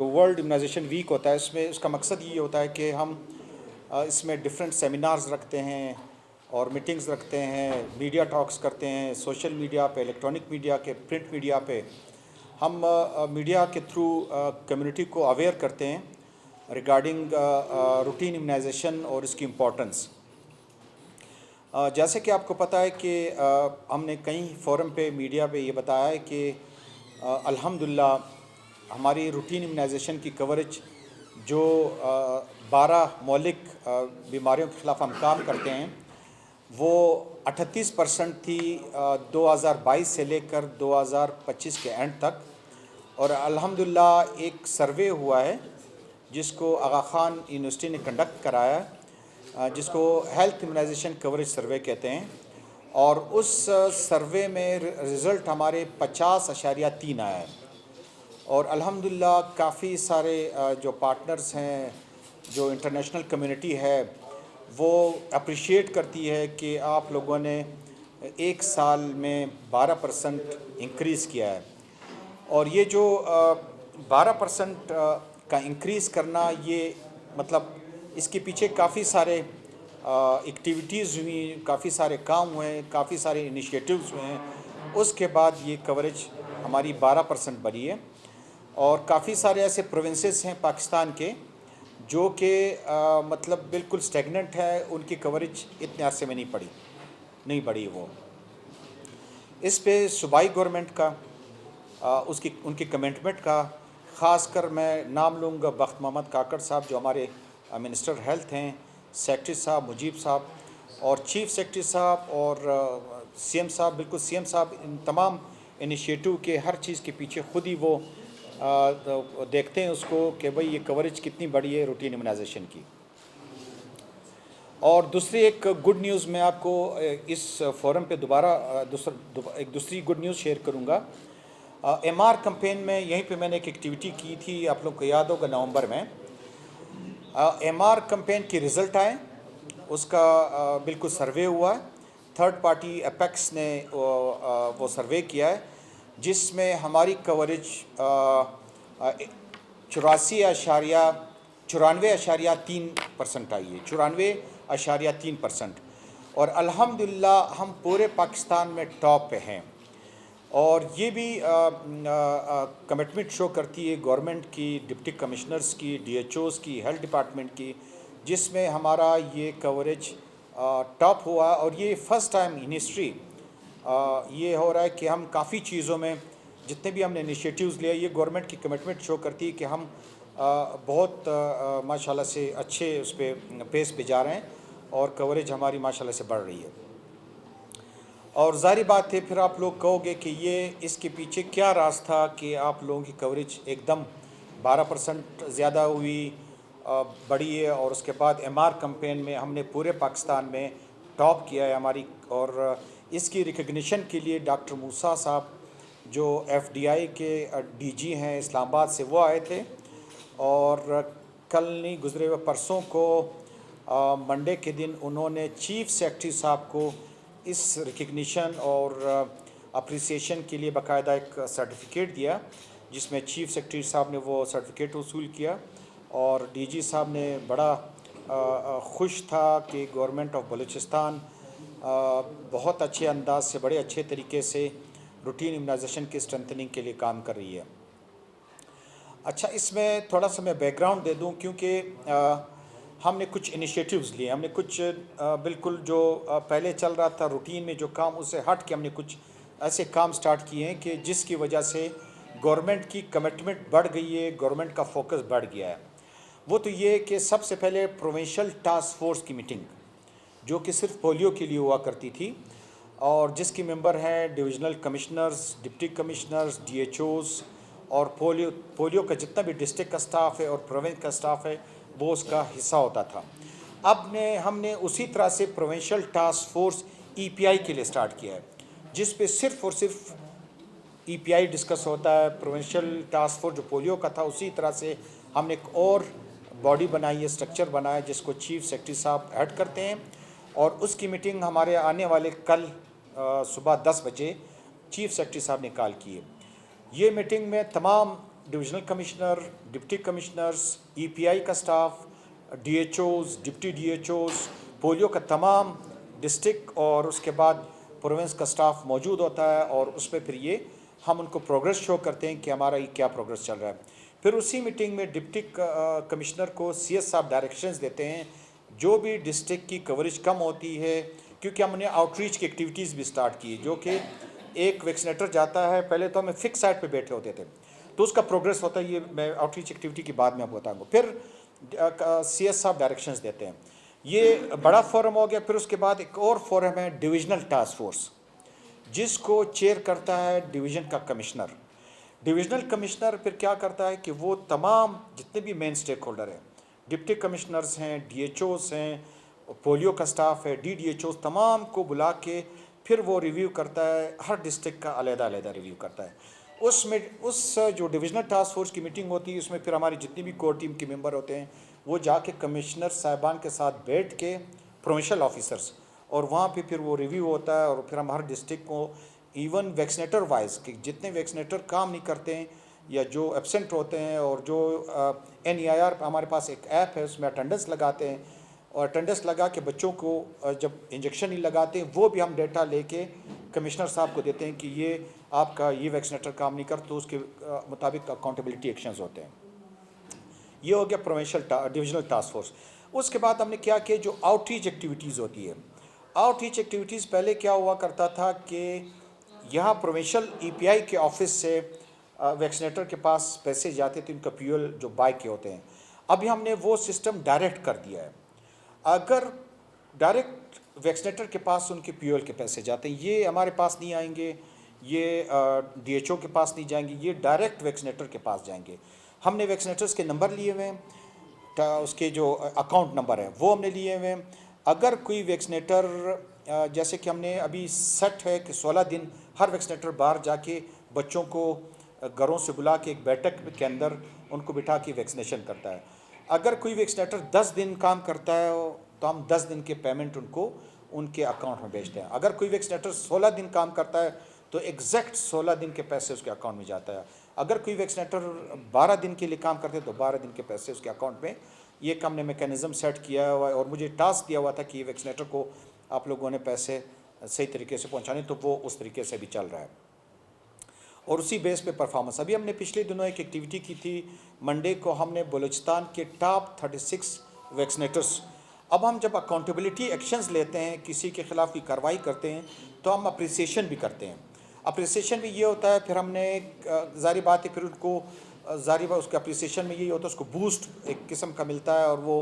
World immunisation week ہوتا ہے، اس کا مقصد یہ ہوتا ہے کہ ہم اس میں ڈفرینٹ سیمینارز رکھتے ہیں اور میٹنگز رکھتے ہیں، میڈیا ٹاکس کرتے ہیں، سوشل میڈیا پہ، الیکٹرانک میڈیا کے، پرنٹ میڈیا پہ ہم میڈیا کے تھرو کمیونٹی کو اویئر کرتے ہیں ریگارڈنگ روٹین امیونائزیشن اور اس کی امپورٹنس۔ جیسے کہ آپ کو پتہ ہے کہ ہم نے کئی فورم پہ میڈیا پہ یہ بتایا ہے کہ الحمدللہ ہماری روٹین امیونائزیشن کی کوریج جو 12 مہلک بیماریوں کے خلاف ہم کام کرتے ہیں وہ 38% تھی 2022 سے لے کر 2025 کے اینڈ تک، اور الحمدللہ ایک سروے ہوا ہے جس کو آغا خان یونیورسٹی نے کنڈکٹ کرایا ہے، جس کو ہیلتھ امیونائزیشن کوریج سروے کہتے ہیں، اور اس سروے میں رزلٹ ہمارے 50.3 آیا ہے۔ اور الحمدللہ کافی سارے جو پارٹنرز ہیں، جو انٹرنیشنل کمیونٹی ہے وہ اپریشیٹ کرتی ہے کہ آپ لوگوں نے ایک سال میں 12% انکریز کیا ہے، اور یہ جو 12% کا انکریز کرنا، یہ مطلب اس کے پیچھے کافی سارے ایکٹیویٹیز ہوئی، کافی سارے کام ہوئے، کافی سارے انیشیٹیوز ہوئے ہیں، اس کے بعد یہ کوریج ہماری 12% بڑھی ہے۔ اور کافی سارے ایسے پروونسز ہیں پاکستان کے جو کہ مطلب بالکل سٹیگننٹ ہے، ان کی کوریج اتنے عرصے میں نہیں بڑھی وہ۔ اس پہ صوبائی گورنمنٹ کا ان کی کمٹمنٹ کا خاص کر میں نام لوں گا بخت محمد کاکڑ صاحب جو ہمارے منسٹر ہیلتھ ہیں، سیکٹری صاحب مجیب صاحب اور چیف سیکٹری صاحب اور سی ایم صاحب، بالکل سی ایم صاحب ان تمام انیشیٹو کے ہر چیز کے پیچھے خود ہی وہ دیکھتے ہیں اس کو کہ بھئی یہ کوریج کتنی بڑی ہے روٹین امیونائزیشن کی۔ اور دوسری ایک گڈ نیوز میں آپ کو اس فورم پہ ایک دوسری گڈ نیوز شیئر کروں گا۔ ایم آر کمپین میں یہیں پہ میں نے ایک ایکٹیویٹی کی تھی، آپ لوگ کو یاد ہوگا نومبر میں ایم آر کمپین کی رزلٹ آئے، اس کا بالکل سروے ہوا ہے، تھرڈ پارٹی اپیکس نے وہ سروے کیا ہے، جس میں ہماری کوریج 94.3% آئی ہے، 94.3%، اور الحمدللہ ہم پورے پاکستان میں ٹاپ پہ ہیں۔ اور یہ بھی کمٹمنٹ شو کرتی ہے گورنمنٹ کی، ڈپٹی کمشنرز کی، ڈی ایچ اوز کی، ہیلتھ ڈپارٹمنٹ کی، جس میں ہمارا یہ کوریج ٹاپ ہوا، اور یہ فرسٹ ٹائم ان ہسٹری یہ ہو رہا ہے کہ ہم کافی چیزوں میں جتنے بھی ہم نے انیشیٹیوز لیا، یہ گورنمنٹ کی کمٹمنٹ شو کرتی ہے کہ ہم بہت ماشاءاللہ سے اچھے اس پہ پیس پہ جا رہے ہیں، اور کوریج ہماری ماشاءاللہ سے بڑھ رہی ہے۔ اور ظاہری بات ہے پھر آپ لوگ کہو گے کہ یہ اس کے پیچھے کیا راز تھا کہ آپ لوگوں کی کوریج ایک دم 12% زیادہ ہوئی، بڑھی ہے، اور اس کے بعد ایم آر کمپین میں ہم نے پورے پاکستان میں ٹاپ کیا ہے ہماری۔ اور اس کی ریکگنیشن کے لیے ڈاکٹر موسیٰ صاحب جو ایف ڈی آئی کے ڈی جی ہیں اسلام آباد سے، وہ آئے تھے، اور کل نہیں گزرے ہوئے پرسوں کو منڈے کے دن انہوں نے چیف سیکرٹری صاحب کو اس ریکگنیشن اور اپریسیشن کے لیے باقاعدہ ایک سرٹیفکیٹ دیا، جس میں چیف سیکرٹری صاحب نے وہ سرٹیفکیٹ وصول کیا، اور ڈی جی صاحب نے بڑا خوش تھا کہ گورنمنٹ آف بلوچستان بہت اچھے انداز سے، بڑے اچھے طریقے سے روٹین امیونائزیشن کی اسٹرینتھننگ کے لیے کام کر رہی ہے۔ اچھا، اس میں تھوڑا سا میں بیک گراؤنڈ دے دوں، کیونکہ ہم نے کچھ انیشیٹیوز لیے، ہم نے کچھ بالکل جو پہلے چل رہا تھا روٹین میں جو کام، اس سے ہٹ کے ہم نے کچھ ایسے کام سٹارٹ کیے ہیں کہ جس کی وجہ سے گورنمنٹ کی کمٹمنٹ بڑھ گئی ہے، گورنمنٹ کا فوکس بڑھ گیا ہے۔ وہ تو یہ کہ سب سے پہلے پروونشل ٹاسک فورس کی میٹنگ، جو کہ صرف پولیو کے لیے ہوا کرتی تھی، اور جس کی ممبر ہیں divisional commissioners, deputy commissioners, D H Os, اور پولیو کا جتنا بھی ڈسٹرکٹ کا سٹاف ہے اور پروونس کا سٹاف ہے وہ اس کا حصہ ہوتا تھا۔ اب ہم نے اسی طرح سے پروونشل ٹاسک فورس ای پی آئی کے لیے سٹارٹ کیا ہے، جس پہ صرف اور صرف ای پی آئی ڈسکس ہوتا ہے۔ پروونشل ٹاسک فورس جو پولیو کا تھا، اسی طرح سے ہم نے ایک اور باڈی بنائی ہے، اسٹرکچر بنایا ہے، جس کو چیف سیکرٹری صاحب ہیڈ کرتے ہیں، اور اس کی میٹنگ ہمارے آنے والے کل صبح 10 بجے چیف سیکرٹری صاحب نے کال کی ہے۔ یہ میٹنگ میں تمام divisional commissioner, deputy commissioners, EPI का staff, DHOs, deputy DHOs, polio का तमाम डिस्ट्रिक्ट और उसके बाद प्रोविंस का स्टाफ मौजूद होता है और उसमें फिर ये हम उनको प्रोग्रेस शो करते हैं कि हमारा ये क्या प्रोग्रेस चल रहा है। फिर उसी मीटिंग में डिप्टी कमिश्नर को CS साहब डायरेक्शंस देते हैं जो भी डिस्ट्रिक्ट की कवरेज कम होती है, क्योंकि हमने आउटरीच की एक्टिविटीज़ भी स्टार्ट की जो कि एक वैक्सीनेटर जाता है, पहले तो हमें फिक्स साइट पे बैठे होते थे तो उसका प्रोग्रेस होता है, ये मैं आउटरीच एक्टिविटी की बाद में आपको बताऊँगा। फिर CS साहब डायरेक्शंस देते हैं, ये बड़ा फोरम हो गया। फिर उसके बाद एक और फोरम है डिविजनल टास्क फोर्स, जिसको चेयर करता है डिवीज़न का कमिश्नर। डिविजनल कमिश्नर फिर क्या करता है कि वो तमाम जितने भी मेन स्टेक होल्डर हैं, डिप्टी कमिश्नर्स हैं, DHOs हैं, पोलियो का स्टाफ है, DDHOs, तमाम को बुला के फिर वो रिव्यू करता है, हर डिस्ट्रिक्ट का अलग-अलग रिव्यू करता है। उस जो डिविजनल टास्क फोर्स की मीटिंग होती है उसमें फिर हमारी जितनी भी कोर टीम के मेंबर होते हैं वो जाके कमिश्नर साहिबान के साथ बैठ के प्रोविंशियल ऑफिसर्स और वहाँ पे फिर वो रिव्यू होता है और फिर हम हर डिस्ट्रिक्ट को इवन वैक्सीनेटर वाइज कि जितने वैक्सीनेटर काम नहीं करते हैं या जो एब्सेंट होते हैं और जो NEIR हमारे पास एक ऐप है उसमें अटेंडेंस लगाते हैं और अटेंडेंस लगा के बच्चों को जब इंजेक्शन नहीं लगाते वो भी हम डेटा लेके कमिश्नर साहब को देते हैं कि ये आपका ये वैक्सीनेटर काम नहीं करता तो उसके मुताबिक अकाउंटेबिलिटी एक्शंस होते हैं। ये हो गया प्रोविंशियल डिविजनल टास्क फोर्स। उसके बाद हमने क्या किया, जो आउटरीच एक्टिविटीज़ होती है, आउटरीच एक्टिविटीज़ पहले क्या हुआ करता था कि यहाँ प्रोविंशियल EPI के ऑफिस से वैक्सीनेटर के पास पैसे जाते थे, उनका फ्यूल जो बाय के होते हैं। अभी हमने वो सिस्टम डायरेक्ट कर दिया है। अगर डायरेक्ट वैक्सीनेटर के पास उनके फ्यूल के पैसे जाते हैं, ये हमारे पास नहीं आएंगे, ये DHO के पास नहीं जाएंगे, ये डायरेक्ट वैक्सीनेटर के पास जाएंगे। हमने वैक्सीनेटर्स के नंबर लिए हुए हैं, उसके जो अकाउंट नंबर है वो हमने लिए हुए हैं। अगर कोई वैक्सीनेटर जैसे कि हमने अभी सेट है कि 16 दिन हर वैक्सीनेटर बाहर जाके बच्चों को घरों से बुला के एक बैठक के अंदर उनको बिठा के वैक्सीनेशन करता है। अगर कोई वैक्सीनेटर 10 दिन काम करता है तो हम 10 दिन के पेमेंट उनको उनके अकाउंट में भेजते हैं। अगर कोई वैक्सीनेटर 16 दिन काम करता है तो एग्जैक्ट 16 दिन के पैसे उसके अकाउंट में जाता है। अगर कोई वैक्सीनेटर 12 दिन के लिए काम करते हैं तो 12 दिन के पैसे उसके अकाउंट में। ये एक हमने मैकेनिज़्म सेट किया हुआ है और मुझे टास्क दिया हुआ था कि ये वैक्सीनेटर को आप लोगों ने पैसे सही तरीके से पहुंचाने, तो वो उस तरीके से भी चल रहा है और उसी बेस पे परफॉर्मेंस। अभी हमने पिछले दिनों एक एक्टिविटी की थी, मंडे को हमने बलूचिस्तान के टॉप 36 वैक्सीनेटर्स, अब हम जब अकाउंटेबिलिटी एक्शंस लेते हैं, किसी के ख़िलाफ़ की कार्रवाई करते हैं तो हम अप्रिसिएशन भी करते हैं। अप्रिसिएशन भी ये होता है, फिर हमने ज़ाहिर बात है फिर उनको ज़ाहिर बात उसके अप्रिसिएशन में ये होता है उसको बूस्ट एक किस्म का मिलता है और वो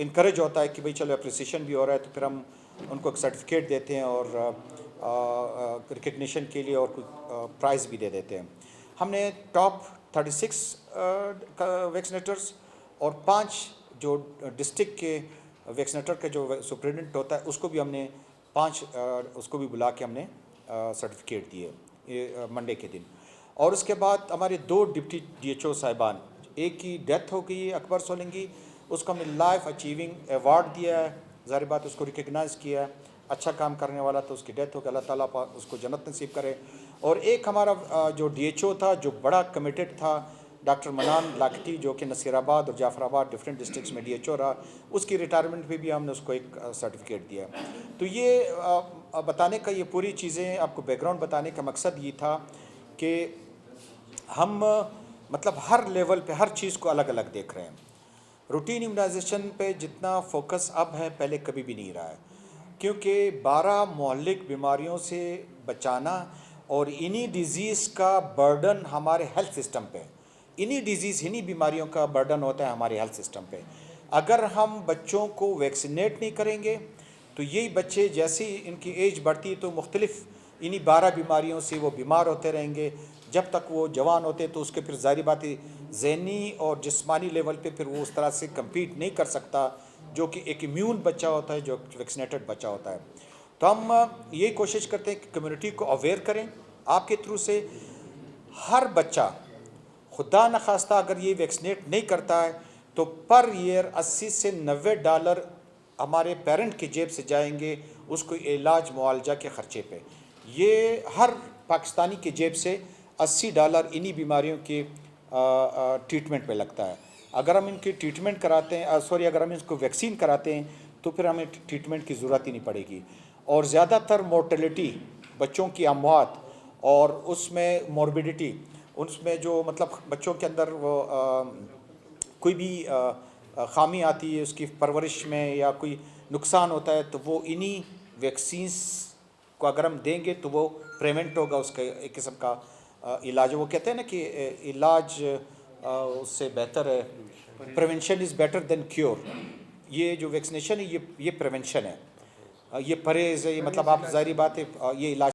इनकरेज होता है कि भाई चलो अप्रिसिएशन भी हो रहा है, तो फिर हम उनको एक सर्टिफिकेट देते हैं और रिकग्निशन के लिए और कुछ प्राइज़ भी दे देते हैं। हमने टॉप 36 वैक्सीनेटर्स और 5 जो डिस्ट्रिक्ट के वैक्सीनेटर का जो सुप्रिटेंडेंट होता है उसको भी हमने 5 उसको भी बुला के हमने सर्टिफिकेट दिए मंडे के दिन। और उसके बाद हमारे 2 डिप्टी DHO साहिबान, एक की डेथ हो गई अकबर सोलंगी, उसको हमने लाइफ अचीविंग अवार्ड दिया है, ज़ाहिर बात उसको रिकग्नाइज़ किया है, अच्छा काम करने वाला तो उसकी डेथ हो गई, अल्लाह ताला उसको जन्नत नसीब करे। और एक हमारा जो DHO था जो बड़ा कमिटेड था, डॉक्टर मनान लाकटी, जो कि नसीराबाद और जाफराबाद डिफरेंट डिस्ट्रिक्ट्स में DHO रहा, उसकी रिटायरमेंट पे भी हमने उसको एक सर्टिफिकेट दिया। तो ये बताने का, ये पूरी चीज़ें आपको बैकग्राउंड बताने का मकसद ये था कि हम मतलब हर लेवल पे हर चीज़ को अलग अलग देख रहे हैं। रूटीन इम्यूनाइजेशन पे जितना फोकस अब है पहले कभी भी नहीं रहा है, क्योंकि 12 मोहल्लिक बीमारियों से बचाना और इन्हीं डिज़ीज़ का बर्डन हमारे हेल्थ सिस्टम पे, इन्हीं डिज़ीज़ इन्हीं बीमारियों का बर्डन होता है हमारे हेल्थ सिस्टम पे। अगर हम बच्चों को वैक्सीनेट नहीं करेंगे तो यही बच्चे जैसी इनकी एज बढ़ती है तो मुख्तलिफ इन्हीं 12 बीमारियों से वो बीमार होते रहेंगे जब तक वो जवान होते, तो उसके फिर ज़ाहिर बात है ज़हनी और जिस्मानी लेवल पे फिर वो उस तरह से कम्पीट नहीं कर सकता जो कि एक इम्यून बच्चा होता है, जो वैक्सीनेटेड बच्चा होता है। तो हम यही कोशिश करते हैं कि कम्युनिटी को अवेयर करें आपके थ्रू से। हर बच्चा खुदा न खास्ता अगर ये वैक्सीनेट नहीं करता है तो पर ईयर $80 से $90 हमारे पेरेंट की जेब से जाएंगे उसको इलाज मुआवजा के ख़र्चे पे। ये हर पाकिस्तानी की जेब से $80 انہی بیماریوں کے ٹریٹمنٹ پہ لگتا ہے. اگر ہم ان کی ٹریٹمنٹ کراتے ہیں اگر ہم اس کو ویکسین کراتے ہیں تو پھر ہمیں ٹریٹمنٹ کی ضرورت ہی نہیں پڑے گی. اور زیادہ تر مورٹیلٹی بچوں کی اموات اور اس میں موربیڈیٹی، اس میں جو مطلب بچوں کے اندر وہ کوئی بھی خامی آتی ہے اس کی پرورش میں یا کوئی نقصان ہوتا ہے تو وہ انہی ویکسینس کو اگر ہم دیں گے تو وہ پریونٹ ہوگا. اس کا ایک قسم کا علاج. وہ کہتے ہیں نا کہ علاج اس سے بہتر ہے، prevention is better than cure. یہ جو ویکسینیشن ہے یہ پریونشن ہے، یہ پرہیز ہے، یہ مطلب آپ ظاہری بات ہے یہ علاج